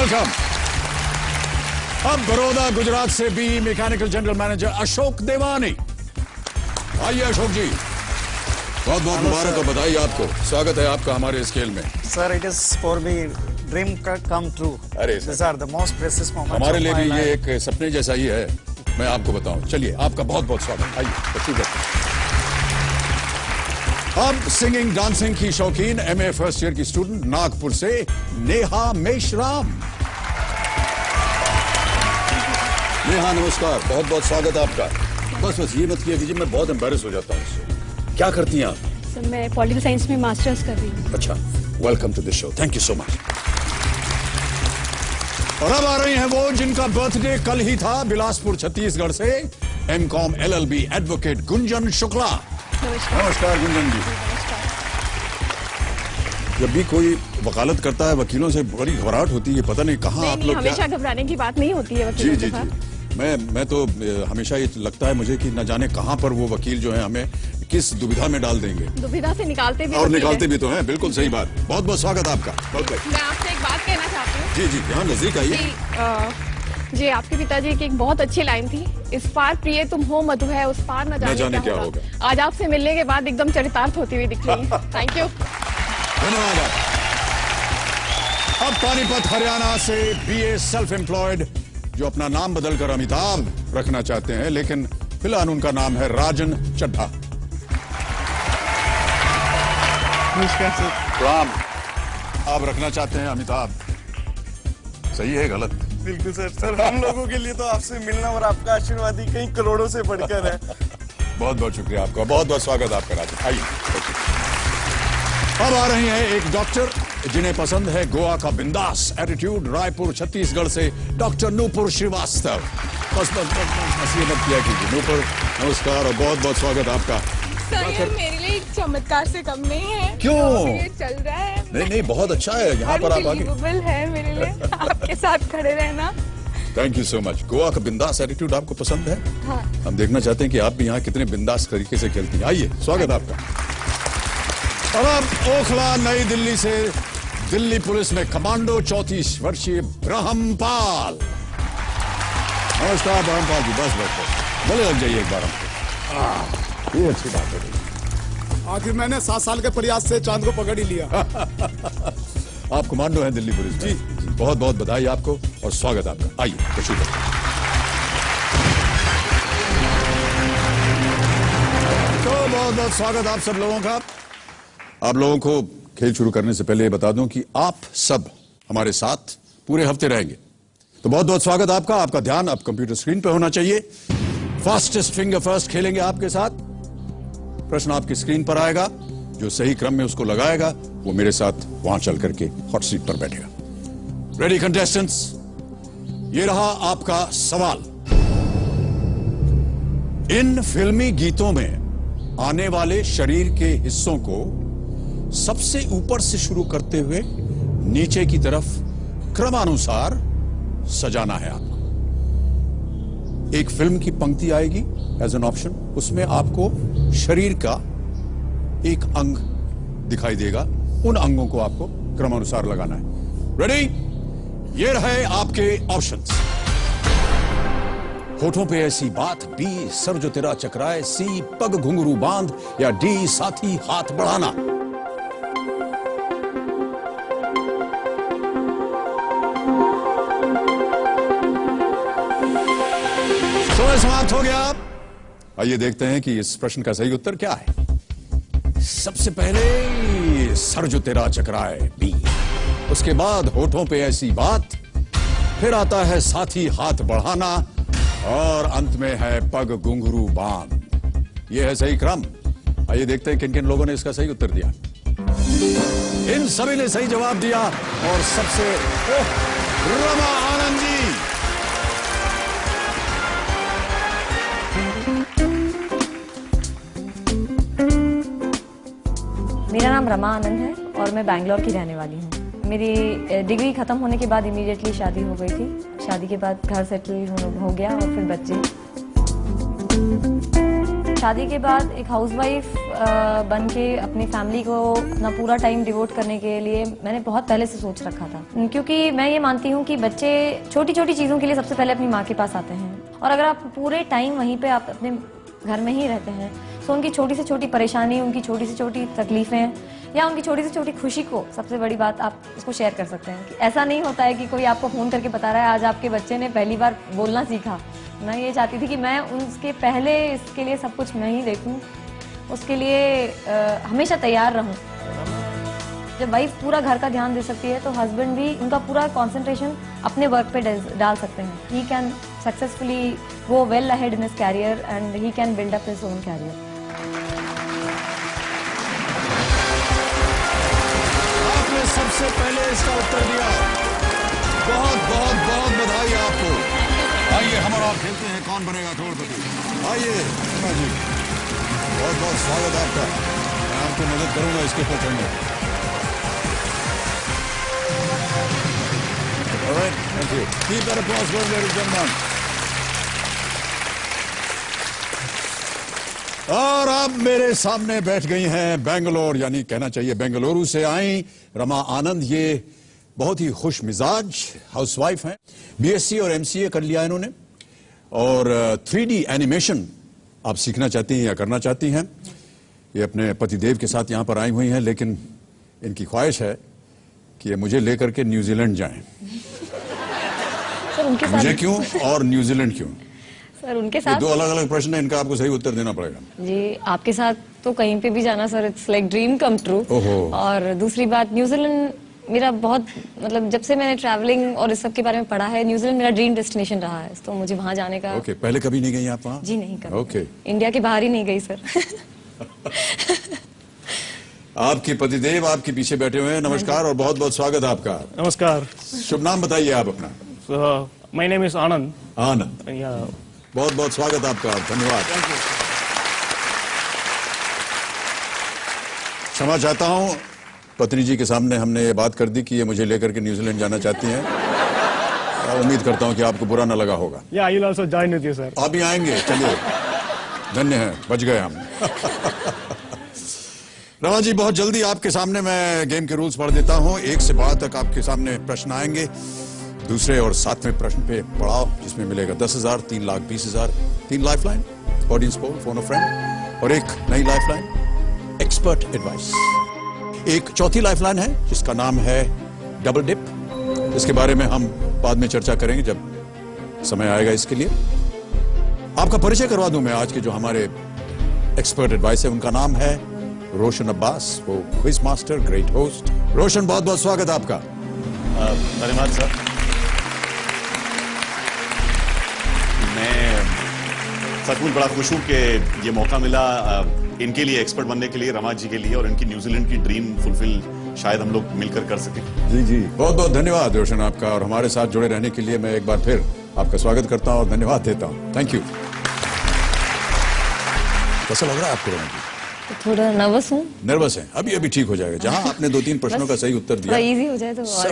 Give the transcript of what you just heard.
Welcome. अब बड़ौदा गुजरात से B mechanical general manager Ashok Devani. आइए अशोक जी, बहुत बहुत मुबारक और बधाई आपको। स्वागत है आपका हमारे स्केल में। Sir, it is for me dream come true. अरे this are the most precious moments हमारे लिए भी ये एक सपने जैसा ही है, मैं आपको बताऊं। चलिए, आपका बहुत बहुत स्वागत। आइए तशरीफ रखिए। अब सिंगिंग डांसिंग की शौकीन एमए फर्स्ट ईयर की स्टूडेंट नागपुर से नेहा मेश्राम। नेहा नमस्कार, बहुत बहुत स्वागत है आपका। बस ये मत किया कीजिए, मैं बहुत एम्बैरेस हो जाता हूँ इससे। क्या करती हैं आप? सर, मैं पॉलिटिकल साइंस में मास्टर्स कर रही हूँ। अच्छा, welcome to this show, thank you so much. और अब आ रही हैं वो जिनका बर्थडे कल ही था, बिलासपुर छत्तीसगढ़ से MCom LLB advocate Gunjan Shukla. नमस्कार गुंजन जी। जब भी कोई वकालत करता है वकीलों से बड़ी घबराहट होती है, पता नहीं कहाँ आप लोग हमेशा घबराने की बात नहीं होती है वकीलों के साथ। मैं तो हमेशा ये लगता है मुझे कि न जाने कहाँ पर वो वकील जो है हमें किस दुविधा में डाल देंगे। दुविधा से निकालते भी और निकालते भी तो हैं। बिल्कुल सही बात। बहुत बहुत स्वागत आपका। मैं आपसे एक बात कहना चाहती हूँ। जी जी, यहाँ नजदीक आइए। जी, आपके पिताजी की एक बहुत अच्छी लाइन थी, इस पार प्रिय तुम हो मधु है, उस पार न जाने क्या होगा। आज आपसे मिलने के बाद एकदम चरितार्थ होती हुई दिख रही है। थैंक यू, धन्यवाद। अब पानीपत हरियाणा से बीए सेल्फ एम्प्लॉयड, जो अपना नाम बदलकर अमिताभ रखना चाहते हैं, लेकिन फिलहाल उनका नाम है राजन चड्ढा। नमस्कार सर। राम, आप रखना चाहते हैं अमिताभ, सही है गलत? बिल्कुल सर। सर, हम लोगों के लिए तो आपसे मिलना और आपका आशीर्वाद ही कई करोड़ों से बढ़कर है। बहुत बहुत शुक्रिया आपका, बहुत बहुत स्वागत आपका राजन। आइए। अब आ रही हैं एक डॉक्टर जिन्हें पसंद है गोवा का बिंदास एटीट्यूड, रायपुर छत्तीसगढ़ से डॉक्टर नूपुर श्रीवास्तव। बस मत किया कीजिए। नूपुर नमस्कार और बहुत बहुत स्वागत आपका। सर, ये मेरे लिए एक चमत्कार से कम नहीं है। क्यों? ये चल रहा है। नहीं, बहुत अच्छा है यहाँ पर आप आगे। अनबिलीवेबल है मेरे लिए आपके साथ खड़े रहना। Thank you so much. Goa का बिंदास एटीट्यूड आपको पसंद है? हाँ। हम देखना चाहते हैं कि आप भी यहाँ कितने बिंदास तरीके से खेलती हैं। आइए, स्वागत आपका। और अब ओखला नई दिल्ली से दिल्ली पुलिस में कमांडो 34 वर्षीय ब्रह्मपाल। नमस्कार ब्रह्मपाल जी। बस गले लग जाइए एक बार हमको। ये अच्छी बात है। आखिर मैंने 7 साल के प्रयास से चांद को पकड़ ही लिया। आप कमांडो हैं दिल्ली पुलिस में। जी, बहुत बहुत बधाई आपको और स्वागत आपका। आइए तशरीफ रखिए। तो बहुत बहुत स्वागत आप सब लोगों का। आप लोगों को खेल शुरू करने से पहले बता दूं कि आप सब हमारे साथ पूरे हफ्ते रहेंगे, तो बहुत बहुत स्वागत आपका। आपका ध्यान अब कंप्यूटर स्क्रीन पर होना चाहिए। फास्टेस्ट फिंगर फर्स्ट खेलेंगे आपके साथ। प्रश्न आपकी स्क्रीन पर आएगा, जो सही क्रम में उसको लगाएगा वो मेरे साथ वहां चल करके हॉट सीट पर बैठेगा। रेडी कंटेस्टेंट्स, ये रहा आपका सवाल। इन फिल्मी गीतों में आने वाले शरीर के हिस्सों को सबसे ऊपर से शुरू करते हुए नीचे की तरफ क्रमानुसार सजाना है आपको। एक फिल्म की पंक्ति आएगी एज एन ऑप्शन, उसमें आपको शरीर का एक अंग दिखाई देगा, उन अंगों को आपको क्रमानुसार लगाना है। रेडी? ये रहे आपके ऑप्शंस। होठों पे ऐसी बात, बी सर जो तेरा चकराए, सी पग घुंघरू बांध, या डी साथी हाथ बढ़ाना। समय समाप्त हो गया। आइए देखते हैं कि इस प्रश्न का सही उत्तर क्या है। सबसे पहले सर जो तेरा चकराए, बी। उसके बाद होठों पे ऐसी बात, फिर आता है साथी हाथ बढ़ाना, और अंत में है पग घुंघरू बांध। यह है सही क्रम। आइए देखते हैं किन किन लोगों ने इसका सही उत्तर दिया। इन सभी ने सही जवाब दिया और सबसे रमा आनंद जी। मेरा नाम रमा आनंद है और मैं बैंगलोर की रहने वाली हूँ। मेरी डिग्री खत्म होने के बाद इमीडिएटली शादी हो गई थी। शादी के बाद घर सेटल हो गया और फिर बच्चे। शादी के बाद एक हाउसवाइफ बन के अपनी फैमिली को अपना पूरा टाइम डिवोट करने के लिए मैंने बहुत पहले से सोच रखा था, क्योंकि मैं ये मानती हूँ कि बच्चे छोटी छोटी चीज़ों के लिए सबसे पहले अपनी माँ के पास आते हैं, और अगर आप पूरे टाइम वहीं पे आप अपने घर में ही रहते हैं तो उनकी छोटी से छोटी परेशानी, उनकी छोटी से छोटी तकलीफें या उनकी छोटी से छोटी खुशी को सबसे बड़ी बात आप इसको शेयर कर सकते हैं। कि ऐसा नहीं होता है कि कोई आपको फ़ोन करके बता रहा है आज आपके बच्चे ने पहली बार बोलना सीखा। मैं ये चाहती थी कि मैं उसके पहले इसके लिए सब कुछ मैं ही देखूं, उसके लिए हमेशा तैयार रहूं। जब वाइफ पूरा घर का ध्यान दे सकती है तो हस्बैंड भी उनका पूरा कंसंट्रेशन अपने वर्क पे डाल सकते हैं। He can successfully go well ahead in his career and he can build up his own career. आपने सबसे पहले इसका उत्तर दिया, बहुत बहुत बहुत बधाई आपको। आइए हम और आप खेलते हैं कौन बनेगा करोड़पति। आइए शर्मा जी, बहुत बहुत स्वागत आपका। मैं आपको मदद करूंगा इसके ऊपर चढ़ने। Alright, thank you. Keep that applause going, ladies and gentlemen. और अब मेरे सामने बैठ गई हैं बेंगलोर, यानी कहना चाहिए बेंगलुरु से आई रमा आनंद। ये बहुत ही खुश मिजाज हाउसवाइफ हैं, बीएससी और एमसीए कर लिया इन्होंने, और 3D एनिमेशन आप सीखना चाहती हैं या करना चाहती हैं। ये अपने पतिदेव के साथ यहाँ पर आई हुई हैं, लेकिन इनकी ख्वाहिश है कि ये मुझे लेकर के न्यूजीलैंड जाएं। सर उनके साथ मुझे क्यों और न्यूजीलैंड क्यों? सर उनके ये साथ दो अलग अलग प्रश्न है, इनका आपको सही उत्तर देना पड़ेगा। जी, आपके साथ तो कहीं पे भी जाना sir it's like dream come true. और दूसरी बात, न्यूजीलैंड मेरा बहुत मतलब जब से मैंने ट्रैवलिंग और इस सब के बारे में पढ़ा है, न्यूजीलैंड मेरा ड्रीम डेस्टिनेशन रहा है, तो मुझे वहाँ जाने का। ओके, पहले कभी नहीं गई आप वहाँ? जी नहीं कभी। ओके, इंडिया के बाहर ही नहीं गई सर। आपके पतिदेव आपके पीछे बैठे हुए हैं। नमस्कार और बहुत बहुत स्वागत आपका। नमस्कार। शुभ नाम बताइए आप अपना। माय नेम इज आनंद। आनंद, बहुत बहुत स्वागत आपका, धन्यवाद। क्षमा चाहता हूं, पत्नी जी के सामने हमने ये बात कर दी कि ये मुझे लेकर के न्यूजीलैंड जाना चाहती हैं। उम्मीद करता हूं कि आपको बुरा न लगा होगा। I will also join with you sir. आप भी आएंगे? चलिए, धन्य है, बच गए हम। रमा जी, बहुत जल्दी आपके सामने मैं गेम के रूल्स पढ़ देता हूं। 1 से 12 तक आपके सामने प्रश्न आएंगे। दूसरे और 7वें प्रश्न पे पड़ाव, जिसमें मिलेगा 10,000, 3,20,000, 3 लाइफलाइन, ऑडियंस पोल, फोन अ फ्रेंड, और 1 नई लाइफलाइन, एक्सपर्ट एडवाइस। एक चौथी लाइफलाइन है जिसका नाम है डबल डिप। इसके बारे में हम बाद में चर्चा करेंगे जब समय आएगा इसके लिए। आपका परिचय करवा दूं मैं। आज के जो हमारे एक्सपर्ट एडवाइस है उनका नाम है रोशन अब्बास, वो क्विज मास्टर, ग्रेट होस्ट। रोशन, बहुत बहुत स्वागत आपका। धन्यवाद सर। मैं सचमुच बड़ा खुश हूं कि ये मौका मिला इनके लिए, एक्सपर्ट बनने के लिए, रमा जी के लिए, और इनकी न्यूजीलैंड की ड्रीम फुलफिल शायद हम लोग मिलकर कर सकें। जी जी, बहुत बहुत धन्यवाद रोशन आपका, और हमारे साथ जुड़े रहने के लिए मैं एक बार फिर आपका स्वागत करता हूं और धन्यवाद देता हूं। Thank you. कैसा लग रहा है आपको रमा जी? थोड़ा नर्वस हूँ। नर्वस हैं? अभी अभी ठीक हो जाएगा। जहां आपने 2-3 प्रश्नों का सही उत्तर दिया, इजी हो जाए तो और